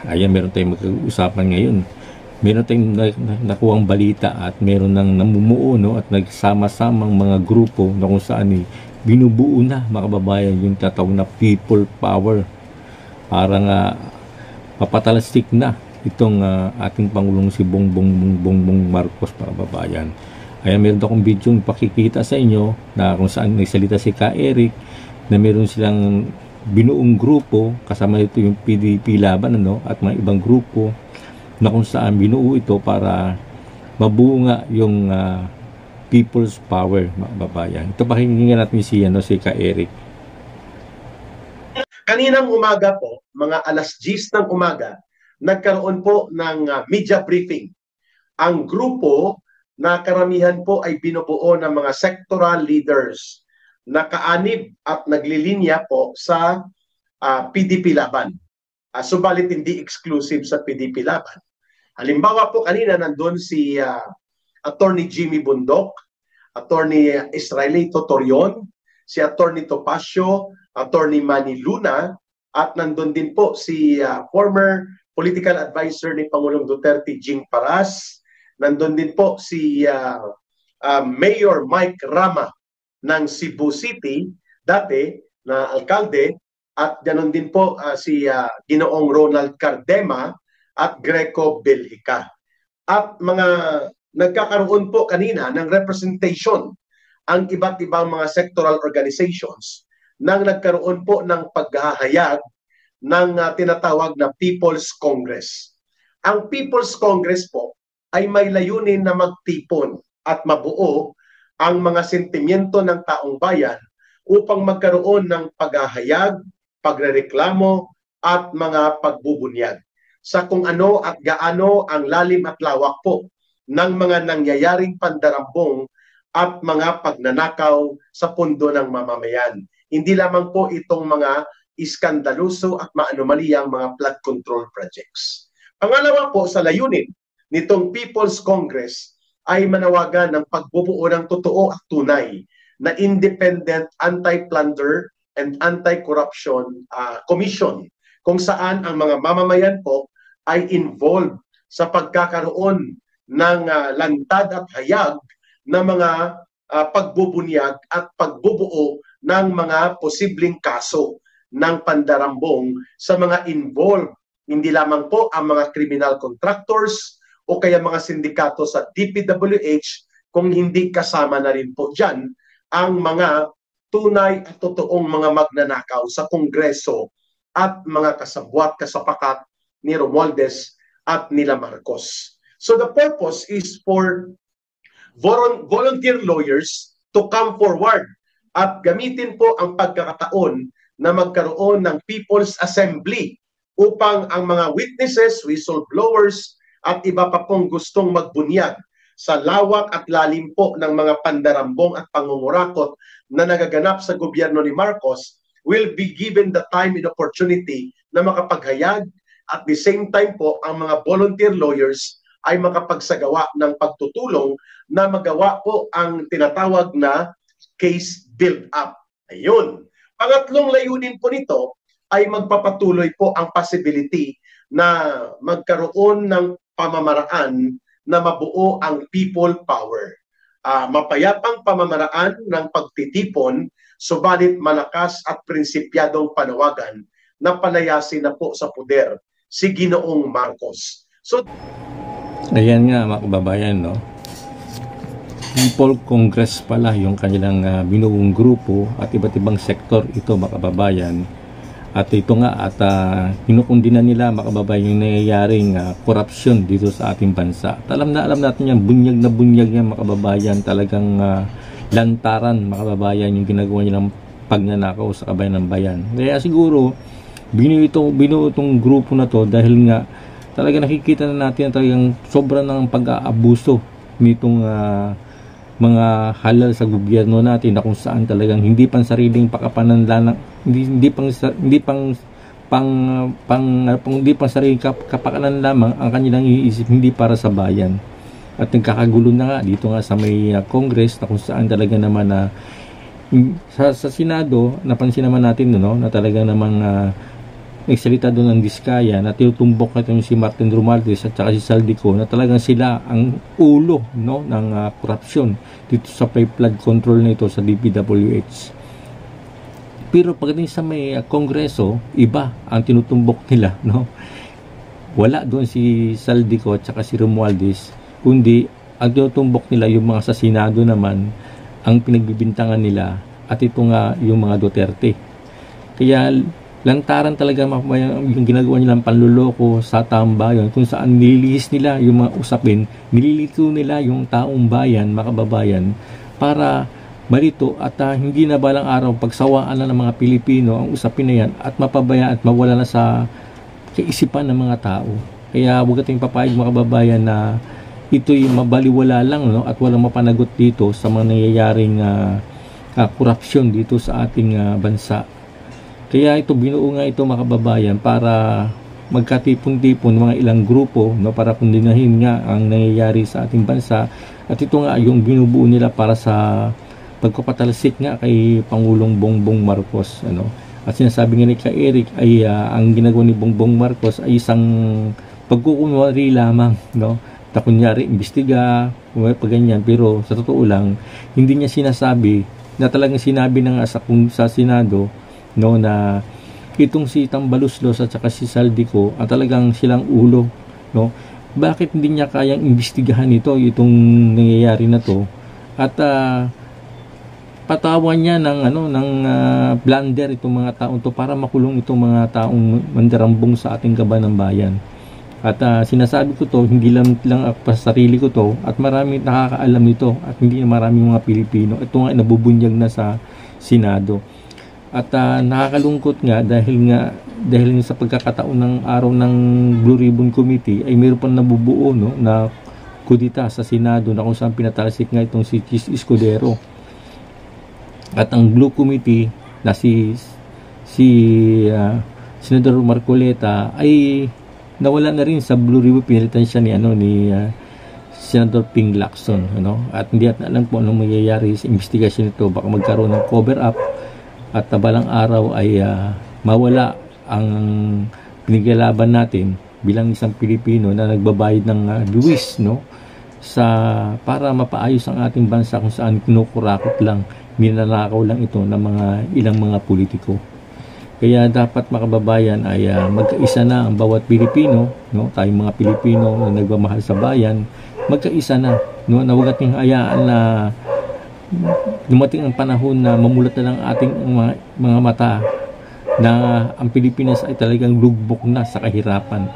Ayan, meron tayong mag-uusapan ngayon. Meron tayong nakuhang balita at meron nang namumuo, no, at nagsama-samang mga grupo na kung saan binubuo na, mga kababayan, yung tatawag na people power. Parang papatalastik na itong ating Pangulong si Bongbong Marcos, mga kababayan. Ayan, meron akong video ipakikita sa inyo na kung saan nagsalita si Ka Eric na meron silang binuong grupo, kasama ito yung PDP Laban, ano, at mga ibang grupo na kung saan binuo ito para mabuo nga yung people's power, mga kababayan. Ito, pakinggan natin si Ka Eric. Kaninang umaga po, mga alas 10 ng umaga, nagkaroon po ng media briefing. Ang grupo na karamihan po ay binubuo ng mga sectoral leaders na kaanib at naglilinya po sa PDP Laban. Subalit hindi exclusive sa PDP Laban. Halimbawa po kanina nandun si Attorney Jimmy Bundok, Attorney Israelito Torion, si Attorney Topacio, Attorney Manny Luna, at nandun din po si former political advisor ni Pangulong Duterte, Jing Paras. Nandun din po si Mayor Mike Rama ng Cebu City, dati na alkalde, at ganoon din po si Ginoong Ronald Cardema at Greco Belhica. At mga nagkakaroon po kanina ng representation ang iba't ibang mga sectoral organizations nang nagkaroon po ng paghahayag ng tinatawag na People's Congress. Ang People's Congress po ay may layunin na magtipon at mabuo ang mga sentimiento ng taong bayan upang magkaroon ng paghahayag, pagrereklamo at mga pagbubunyag sa kung ano at gaano ang lalim at lawak po ng mga nangyayaring pandarambong at mga pagnanakaw sa pundo ng mamamayan. Hindi lamang po itong mga iskandaluso at maanomaliyang mga flood control projects. Pangalawa po sa layunin nitong People's Congress ay manawagan ng pagbubuo ng totoo at tunay na independent anti-plunder and anti-corruption commission kung saan ang mga mamamayan po ay involved sa pagkakaroon ng lantad at hayag na mga pagbubunyag at pagbubuo ng mga posibleng kaso ng pandarambong sa mga involved, hindi lamang po ang mga criminal contractors o kaya mga sindikato sa DPWH, kung hindi kasama na rin po dyan ang mga tunay at totoong mga magnanakaw sa Kongreso at mga kasabwat, kasapakat ni Romualdez at nila Marcos. So the purpose is for volunteer lawyers to come forward at gamitin po ang pagkakataon na magkaroon ng People's Assembly upang ang mga witnesses, whistleblowers, at iba pa pong gustong magbunyag sa lawak at lalim po ng mga pandarambong at pangungurakot na nagaganap sa gobyerno ni Marcos will be given the time and opportunity na makapaghayag, at the same time po ang mga volunteer lawyers ay makapagsagawa ng pagtutulong na magawa po ang tinatawag na case build-up. Ayun. Pangatlong layunin po nito ay magpapatuloy po ang possibility na magkaroon ng pamamaraan na mabuo ang people power. Mapayapang pamamaraan ng pagtitipon, subalit malakas at prinsipyadong panawagan na palayasin na po sa puder si Ginoong Marcos. So, ayan nga, mga kababayan, no? People Congress pala yung kanilang binuong grupo at iba't ibang sektor ito, mga kababayan. At ito nga, at kinukundina nila, mga kababayan, yung nangyayaring korupsyon dito sa ating bansa. At alam natin yan, bunyag yan, mga kababayan. Talagang lantaran, mga kababayan, yung ginagawa nilang pagnanakaw sa kabayan ng bayan. Kaya siguro, binuo itong grupo na to dahil nga talaga nakikita na natin talagang sobra ng pag-aabuso nitong mga halal sa gobyerno natin, na kung saan talagang hindi pang sariling pakapananlanan, hindi pang sariling kapakanan lamang ang kanilang iisip, hindi para sa bayan. At nagkakagulo na nga dito nga sa may Congress, na kung saan talaga naman sa Senado, napansin naman natin, no, na talaga namang nagsalita doon ng Diskaya na tinutumbok na si Martin Romualdez at saka si Saldico na talagang sila ang ulo, no, ng korupsyon dito sa flood control na ito sa DPWH. Pero pagdating sa may Kongreso, iba ang tinutumbok nila, no? Wala doon si Saldico at saka si Romualdez, kundi ang tinutumbok nila yung mga sa Senado naman ang pinagbibintangan nila, at ito nga yung mga Duterte. Kaya lantaran talaga yung ginagawa nilang panluloko sa taong bayan, kung saan nililihis nila yung mga usapin, nililito nila yung taong bayan, mga kababayan, para malito at hindi na balang araw pagsawaan na ng mga Pilipino ang usapin na yan at mapabaya at mawala na sa kaisipan ng mga tao. Kaya huwag nating papayag, mga kababayan, na ito'y mabaliwala lang, no, at walang mapanagot dito sa mga nangyayaring korupsyon dito sa ating bansa. Kaya ito, binuo nga ito, mga kababayan, para magkatipon-tipon mga ilang grupo, no, para kundinahin nga ang nangyayari sa ating bansa. At ito nga yung binubuo nila para sa pagpapatalsik nga kay Pangulong Bongbong Marcos, ano. At sinasabi nga ni Ka Eric ay ang ginagawa ni Bongbong Marcos ay isang pagkukunwari lamang, no, na kunyari imbestiga, pag ganyan. Pero sa totoo lang, hindi niya sinasabi na talagang sinabi na nga sa Senado, no, na itong si Tambaluslos at saka si Saldico at talagang silang ulo, no. Bakit hindi niya kayang imbestigahan itong nangyayari na to, at patawan niya ng blunder itong mga taong to para makulong itong mga taong mandarambong sa ating kaban ng bayan. At sinasabi ko to, hindi lang pa sa sarili ko to, at marami nakakaalam nito, at hindi na maraming mga Pilipino. Ito nga nabubunyag na sa Senado. At nakakalungkot nga dahil sa pagkakataon ng araw ng Blue Ribbon Committee ay mayroon pang nabubuo, no, na kudita sa Senado na kung saan pinatalsik nga itong si Chis Escudero. At ang Blue Committee na si Senador Marcoleta ay nawala na rin sa Blue Ribbon. Pinalitan siya ni Senador Ping Lacson, ano. At hindi at alam po anong mangyayari sa investigasyon nito. Baka magkaroon ng cover up at balang araw ay mawala ang pinaglalaban natin bilang isang Pilipino na nagbabayad ng buwis, no, para mapaayos ang ating bansa kung saan kinukurakot lang, ninanakaw lang ito ng mga ilang mga politiko. Kaya dapat, mga kababayan, ay magkaisa na ang bawat Pilipino, no, tayong mga Pilipino na nagmamahal sa bayan, magkaisa na, no, na huwag nating hayaan na dumating ang panahon na mamulat na lang ating mga mata na ang Pilipinas ay talagang lugbok na sa kahirapan.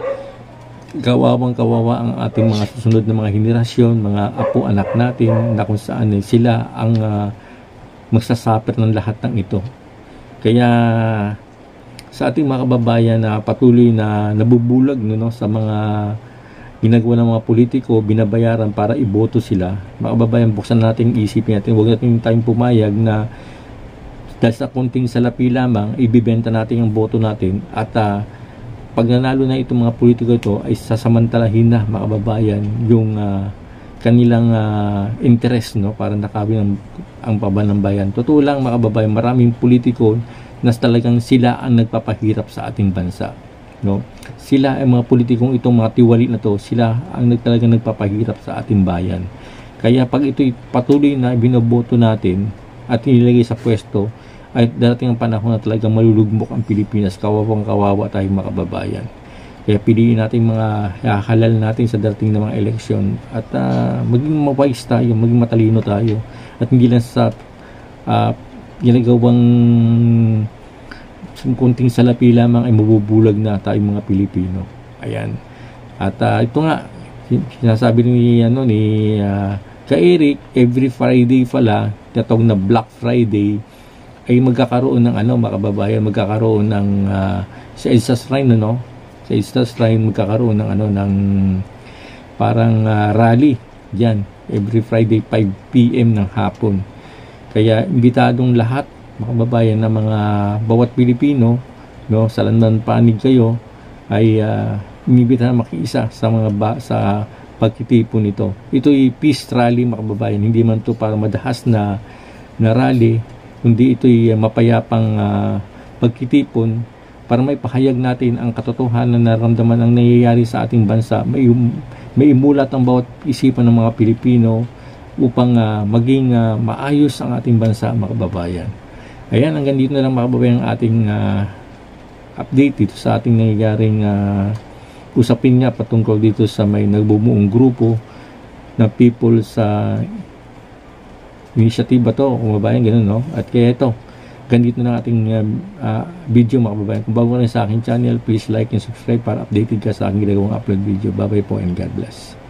Kawawang-kawawa ang ating mga susunod na mga henerasyon, mga apo anak natin, na kung saan sila ang magsasuffer ng lahat ng ito. Kaya sa ating mga kababayan na patuloy na nabubulag, no, sa mga ginagawa ng mga politiko, binabayaran para iboto sila, mga kababayan, buksan natin, isipin natin, huwag natin tayong pumayag na dahil sa konting salapi lamang ibibenta natin ang boto natin, at pag nanalo na itong mga politiko ito ay sasamantalahin na, mga kababayan, yung kanilang interest, no, para nakawin ang paban ng bayan. Totoo lang, mga kababayan, maraming politiko na talagang sila ang nagpapahirap sa ating bansa, no. Sila ay mga politikong itong mga tiwali na to, sila ang talagang nagpapahirap sa ating bayan. Kaya pag ito'y patuloy na binoboto natin at inilagay sa pwesto, ay darating ang panahon na talagang malulugmok ang Pilipinas. Kawawang-kawawa tayong mga kababayan. Kaya piliin natin mga halal natin sa darating na mga eleksyon, at maging mawise tayo, maging matalino tayo, at hindi lang sa ginagawang kunting salapi lamang ay mabubulag na tayong mga Pilipino. Ayan. At ito nga, sinasabi ni Ka Eric, every Friday pala, tinatawag na Black Friday, ay magkakaroon ng mga kababayan, magkakaroon ng sa EDSA Shrine, no? Sa EDSA Shrine magkakaroon ng ng parang rally diyan every Friday 5 PM ng hapon. Kaya imbitadong lahat, mga kababayan, na mga bawat Pilipino, no, sa landan panig kayo, ay inibita na makiisa sa sa pagtitipon nito. Ito'y peace rally, mga kababayan, hindi man to para madahas na rally, kundi ito'y mapayapang pagtitipon para may pahayag natin ang katotohanan na naramdaman ang nangyayari sa ating bansa. May imulat ang bawat isipan ng mga Pilipino upang maging maayos ang ating bansa, mga kababayan. Ayan, hanggang dito na lang, mga kababayan, ang ating update dito sa ating nangyayaring usapin nga patungkol dito sa may nagbumuong grupo na people sa initiative ba to, kababayan, ganun, no? At kaya ito, ganito na ating video, mga kababayan. Kung bago ka rin sa aking channel, please like and subscribe para updated ka sa aking ginagawang upload video. Bye bye po and God bless.